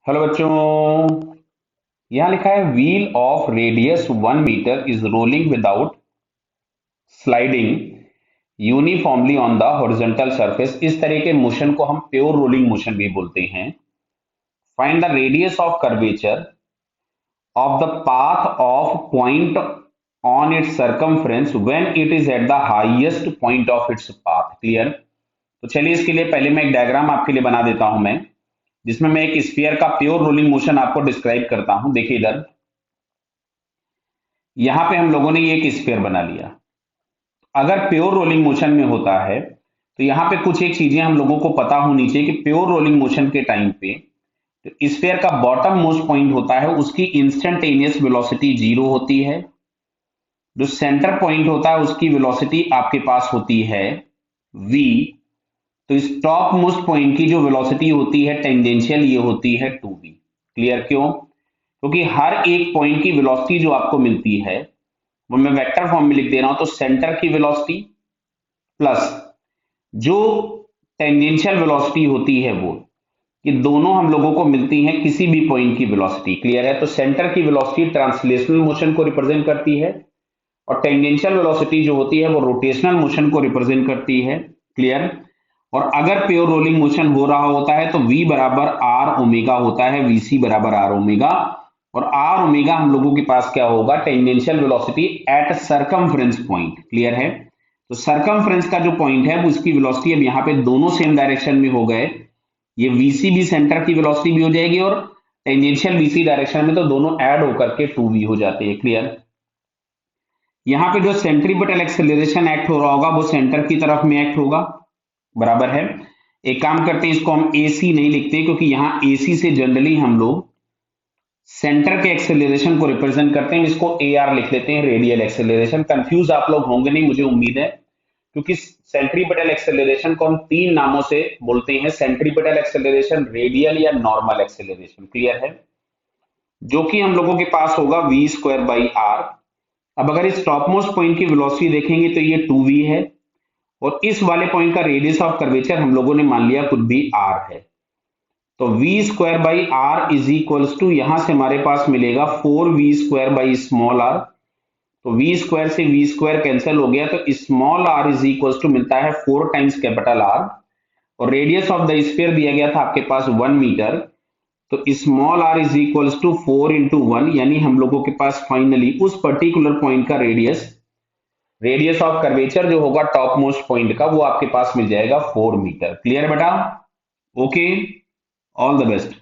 Hello बच्चों। यहां लिखा है wheel of radius 1 metre is rolling without sliding uniformly on the horizontal surface. इस तरह के मोशन को हम प्योर रोलिंग मोशन भी बोलते हैं। Find the radius of curvature of the path of point on it's circumference when it is at the highest point of its path. Clear. तो चलिए इसके लिए पहले मैं एक डायग्राम आपके लिए बना देता हूं मैं, जिसमें मैं एक स्फीयर का प्योर रोलिंग मोशन आपको डिस्क्राइब करता हूं। देखिए इधर, यहां पे हम लोगों ने ये एक स्फीयर बना लिया। अगर प्योर रोलिंग मोशन में होता है तो यहां पे कुछ एक चीजें हम लोगों को पता होनी चाहिए कि प्योर रोलिंग मोशन के टाइम पे तो स्फीयर का बॉटम मोस्ट पॉइंट होता है, उसकी इंस्टेंटेनियस वेलोसिटी 0 होती है। जो सेंटर पॉइंट होता है उसकी वेलोसिटी आपके पास होती है v। तो इस टॉप मोस्ट पॉइंट की जो वेलोसिटी होती है टेंजेंशियल, ये होती है 2v। क्लियर। क्यों? क्योंकि हर एक पॉइंट की वेलोसिटी जो आपको मिलती है वो मैं वेक्टर फॉर्म में लिख दे रहा हूं। तो सेंटर की वेलोसिटी प्लस जो टेंजेंशियल वेलोसिटी होती है वो, ये दोनों हम लोगों को मिलती हैं किसी भी पॉइंट की वेलोसिटी। क्लियर है। तो सेंटर की वेलोसिटी ट्रांसलेशनल मोशन को रिप्रेजेंट करती है और टेंजेंशियल वेलोसिटी जो होती है वो रोटेशनल मोशन को रिप्रेजेंट करती है। क्लियर। और अगर प्योर रोलिंग मोशन हो रहा होता है तो v बराबर आर ओमेगा होता है, vc बराबर आर ओमेगा। और आर ओमेगा हम लोगों के पास क्या होगा? Tangential velocity at circumference point. Clear है। तो सरकमफ्रेंस का जो पॉइंट है वो उसकी वेलोसिटी अब यहाँ पे दोनों सेम डायरेक्शन में हो गए। ये vc भी सेंटर की वेलोसिटी भी हो जाएगी और टेंजेंशियल vc डायरेक्शन में, तो दोनों ऐड होकर के 2v हो जाते हैं। क्लियर। यहाँ पे जो सेंट्रीपिटल एक्सेलरेशन एक्ट हो रहा होगा वो सेंटर की तरफ में एक्ट होगा। बराबर है। एक काम करते हैं, इसको हम AC नहीं लिखते क्योंकि यहां AC से जनरली हम लोग सेंटर के एक्सेलरेशन को रिप्रेजेंट करते हैं। इसको AR लिख लेते हैं, रेडियल एक्सेलरेशन। कंफ्यूज आप लोग होंगे नहीं, मुझे उम्मीद है, क्योंकि सेंट्रीपिटल एक्सेलरेशन को हम तीन नामों से बोलते हैं: सेंट्रीपिटल एक्सेलरेशन, रेडियल या नॉर्मल एक्सेलरेशन। क्लियर है। जो कि हम लोगों के पास होगा v² बाई आर। अब अगर इस टॉप मोस्ट पॉइंट की वेलोसिटी देखेंगे तो ये 2v है और इस वाले पॉइंट का रेडियस ऑफ कर्वेचर हम लोगों ने मान लिया कुछ भी r है। तो v² by R is equals to, यहां से हमारे पास मिलेगा 4v² बाई स्मॉल आर। तो v स्क्वायर से v स्क्वायर कैंसिल हो गया, तो small r is equals to मिलता है 4 टाइम्स कैपिटल R। और रेडियस ऑफ द स्फीयर दिया गया था आपके पास 1 मीटर। तो small r is equals to 4 into 1, यानी हम लोगों के पास फाइनली उस पर्टिकुलर पॉइंट का रेडियस ऑफ कर्वेचर जो होगा टॉप मोस्ट पॉइंट का, वो आपके पास मिल जाएगा 4 मीटर। क्लियर बेटा? Okay, all the best.